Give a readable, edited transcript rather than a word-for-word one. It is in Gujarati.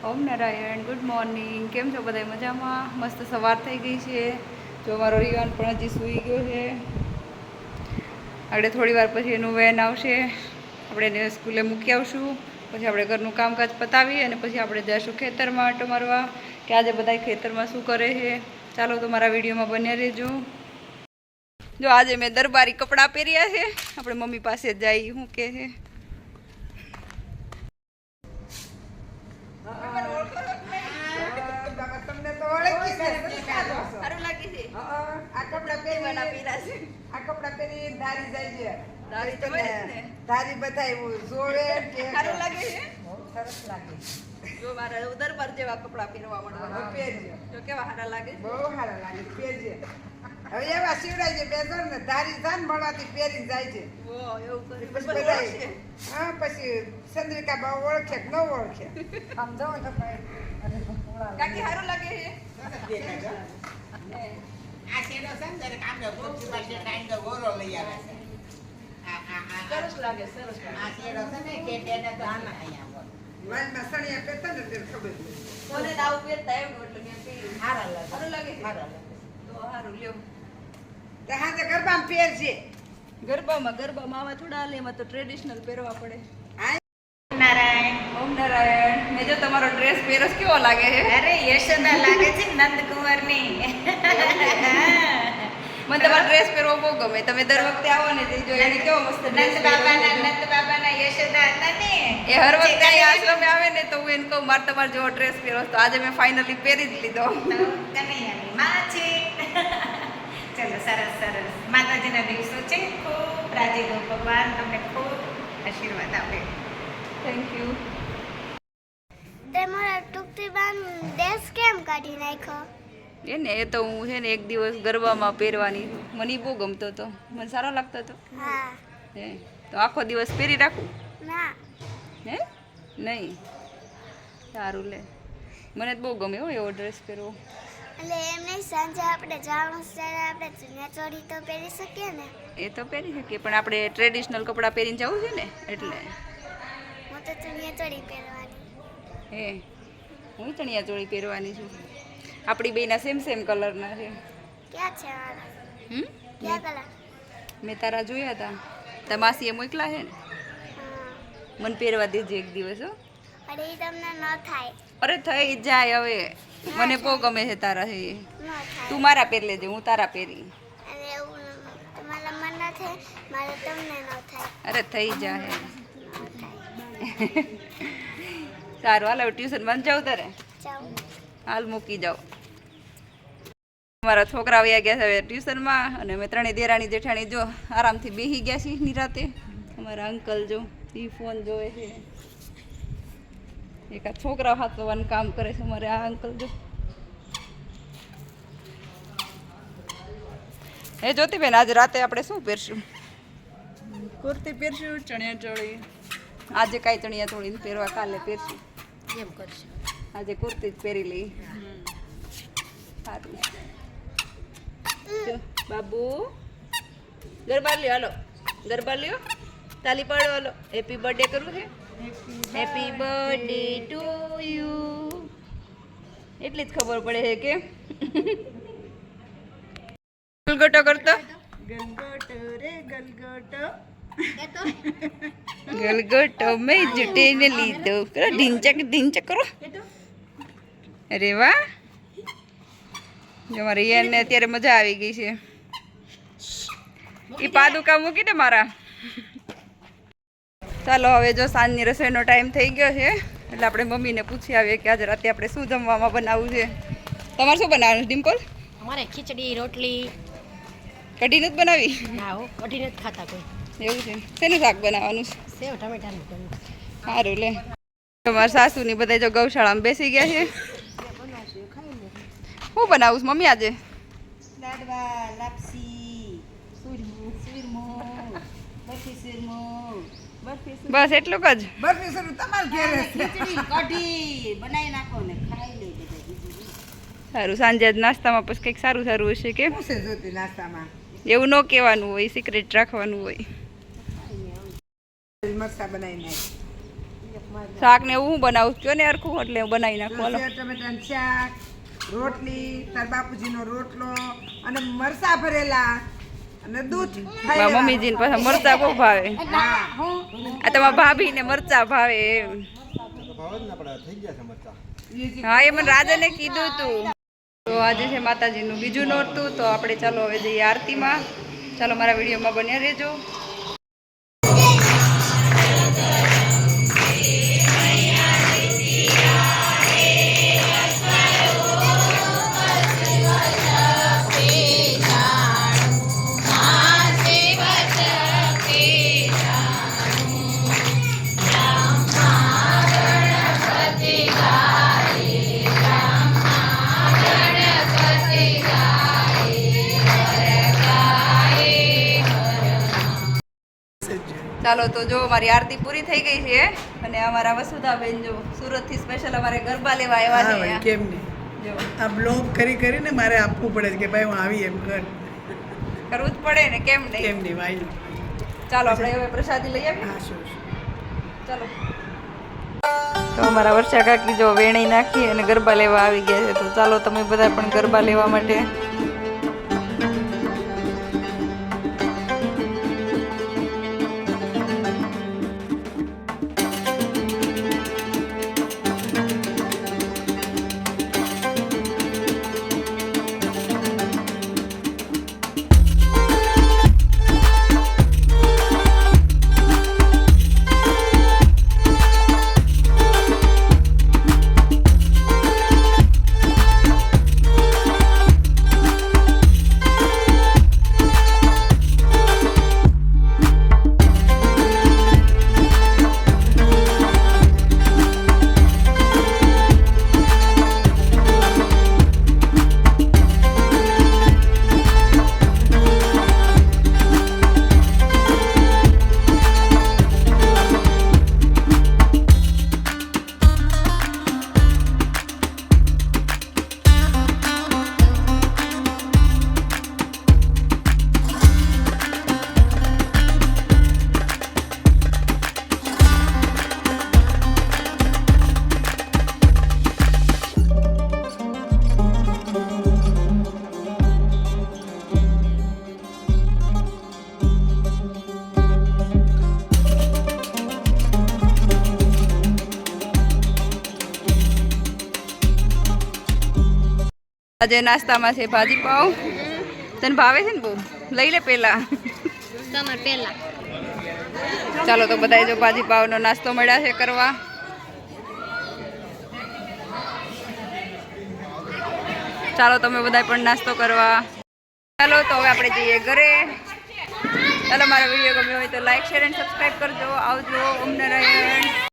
ઓમ નારાયણ, ગુડ મોર્નિંગ. કેમ છો બધા? મજામાં? મસ્ત સવાર થઈ ગઈ છે. જો અમારો રિવાન પણ હજી સૂઈ ગયો છે. આપણે થોડી વાર પછી એનું વેન આવશે, આપણે એને સ્કૂલે મૂકી આવશું. પછી આપણે ઘરનું કામકાજ પતાવી અને પછી આપણે જઈશું ખેતરમાં આંટો મારવા કે આજે બધા ખેતરમાં શું કરે છે. ચાલો તો મારા વિડીયોમાં બન્યા રહેજો. જો આજે મેં દરબારી કપડાં પહેર્યા છે. આપણે મમ્મી પાસે જઈ શું કહે છે. દરબાર જેવા કપડા પહેરવા મળવા કેવા સારા લાગે, બહુ સારા લાગે. પહેરજે હવે એવા સીવડાય છે બેસર ને ધારી જાન મળવાથી પહેરી જાય છે. હા પછી ચંદ્રિકા બહુ ઓળખે કે ન ઓળખે આમ જો તો કાકી સારું લાગે છે. આ શેડો સંદર કામને પૂછી પાસે કાંઈ ગોરો લઈ આવે છે. સરસ લાગે, સરસ લાગે. આ શેડો છે ને કે તેને તો આના અહીંયા વાલ મસણિયા પહેરતા ને તે ખબર છે મને આવું પહેરતા એવું એટલે મેં પહેર્યું. સારું લાગે, સારું લાગે તો સારું લ્યો. તે હાથે ગરબામાં પહેરજે. ગરબામાં આવા થોડા હાલે, એમાં તો ટ્રેડિશનલ પહેરવા પડે. નારાયણ ઓમ નારાયણ. મેં જો તમારો ડ્રેસ પહેરસ કેવો લાગે છે? અરે યશોદા લાગે છે નંદકુંવર ની. મને તમારો ડ્રેસ પહેરવો બહુ ગમે. તમે દર વખતે આવો ને જો એને કેવો મસ્ત ડ્રેસ નંદ બાબાના યશોદા હતા ને એ હર વખતે અહીં આશ્રમે આવે ને તો હું એને કહું મારે તમારો જેવો ડ્રેસ પહેરો. તો આજે મેં ફાઇનલી પહેરી જ લીધો. કનૈયાની માં છે. ચલો સરસ સરસ. માતાજીના દિવસો છે. ખૂબ રાજી રહો. ભગવાન તમને ખૂબ આશીર્વાદ આપે. Thank you. તે મારા ટૂંકથી બાન ડ્રેસ કેમ કાઢી નાખ્યો? એને એ તો હું છે ને એક દિવસ ગરબામાં પહેરવાની મને બહુ ગમતો હતો, મને સારો લાગતો હતો. હા. હે તો આખો દિવસ પહેરી રાખું? ના. હે નહીં, સારું લે. મને તો બહુ ગમે હો એવો ડ્રેસ પહેરવો. એટલે એમ નહીં, સાંજે આપણે જવાનું ત્યારે આપણે ચણિયા ચોળી તો પહેરી શકીએ ને? એ તો પહેરી શકીએ પણ આપણે ટ્રેડિશનલ કપડાં પહેરીને જવું છે ને એટલે. હું તો ચણિયા ચોળી પહેરવાની. હે હું ચણિયા ચોળી પહેરવાની છું. આપણી બેના સેમ કલરના છે. ક્યાં છે મારા? ક્યાં કલર? મેં તારા જોયા હતા, તારા માસીએ મોકલા છે ને. હા. મને પહેરવા દેજે એક દિવસ હો. અરે એ તમને ન થાય. અરે થઈ જાય હવે, મને બહુ ગમે છે તારા છે એ. ન થાય. તું મારા પહેર લેજે, હું તારા પહેરી. અરે એવું તમારા મન ન થાય, મારે તમને ન થાય. અરે થઈ જાય. ન થાય. સારું હાલ હવે ટ્યુશન બંધ જાવ તારે. જાઉં. હાલ મૂકી જાઓ. અમારા છોકરા આવ્યા ગયા છે હવે ટ્યુશનમાં અને અમે ત્રણેય દેરાણી જેઠાણી જો આરામથી બેસી ગયા છીએ નિરાતે. અમારા અંકલ જો એ ફોન જોવે છે. એક આ છોકરા હાથવાનું કામ કરે છે અમારે આ અંકલ જો. હે જ્યોતિબેન આજે રાતે આપણે શું પહેરશું? કુર્તી પહેરશું, ચણિયા ચોળી. આજે કાંઈ ચણિયા ચોળી પહેરવા, કાલે પહેરશું. એમ કરશું. આજે કુર્તી જ પહેરી લઈ. સારું. જો બાબુ ગરબા લ્યો, હાલો ગરબા લ્યો, તાલી પાડો, હાલો. હેપી બર્થડે કરવું છે? Happy birthday to you. એટલી જ ખબર પડે છે કે ગલગોટો કરતો. ગલગોટો રે ગલગોટો, ગલગોટો મેં જુટેને લીધો. કરો ઢીંચક કરો. અરે વાહ, જો મારી રિયાને અત્યારે મજા આવી ગઈ છે. એ પાદુકા મૂકી દે મારા. ચાલો હવે જો સાંજની રસોઈનો ટાઈમ થઈ ગયો છે એટલે આપણે મમ્મીને પૂછી આવીએ કે આજે રાતે આપણે શું જમવામાં બનાવવું છે. તમારે શું બનાવવાનું ડિમ્પલ? અમારે ખીચડી રોટલી. કઢી નથી બનાવી? ના હો, કઢી નથી ખાતા કોઈ. એવું છે. શેનું શાક બનાવવાનું છે? સેવ ટમેટાનું બન્યું. સારું લે. તમારા સાસુની બધા જો ગૌશાળામાં બેસી ગયા છે. શું બનાવું મમ્મી આજે? લાડવા, લાપસી, સુરમું, બરફી સુરમું. બસ એટલું જ. બરફી સુરમું તમારે ઘેર ખીચડી કઢી બનાવી નાખો ને ખાઈ લઈ બધા. સારું, સાંજે જ નાસ્તામાં પછી કંઈક સારું હશે કે નાસ્તામાં એવું ન કહેવાનું હોય, સિક્રેટ રાખવાનું હોય. મરસા બનાવી નાખી. શાક ને એવું હું બનાવું કયો ને અરખું એટલે હું બનાવી નાખું હાલો. સેવ ટમેટાનું શાક, રોટલી, તાર બાપુજીનો રોટલો અને મરસા ભરેલા અને દૂધ ખાઈ મારા મમ્મીજીને પાછા મરચા બહુ ભાવે. હા આ તમારા ભાભી ને મરચા ભાવે એમ. હા એ મને રાજાને કીધું તું. તો આજે છે માતાજીનું બીજું નોરતું, તો આપણે ચાલો હવે જઈએ આરતીમાં. ચાલો મારા વિડીયોમાં બન્યા રહેજો. ચાલો તો જો મારી આરતી પૂરી થઈ ગઈ છે અને અમારા વસુધાબેન જો સુરતથી સ્પેશિયલ અમારે ગરબા લેવા હા આવ્યા ભાઈ, છે. કેમ નહીં જો આ બ્લોગ કરીને મારે આપવું પડે છે કે ભાઈ હું આવી એમ કર કરવું જ પડે ને, કેમ કેમ નહીં. નહીં ભાઈ ચાલો આપણે હવે પ્રસાદી લઈ આવીએ. હા શું ચાલો તો અમારા વર્ષા કાકી જો વેણી નાખી અને ગરબા લેવા આવી ગયા છે. તો ચાલો તમે બધા પણ ગરબા લેવા માટે. આજે નાસ્તામાં છે ભાજી પાવ. તને ભાવે છે ને બહુ? લઈ લે પેલા. તમારે પહેલા ચાલો તો બધા જો ભાજી પાવનો નાસ્તો મળ્યા છે કરવા. ચાલો તમે બધા પણ નાસ્તો કરવા. ચાલો તો હવે આપણે જઈએ ઘરે. ચાલો મારો વિડીયો ગમ્યો હોય તો લાઈક શેર અને સબસ્ક્રાઈબ કરજો. આવજો. ઓમ નારાયણ.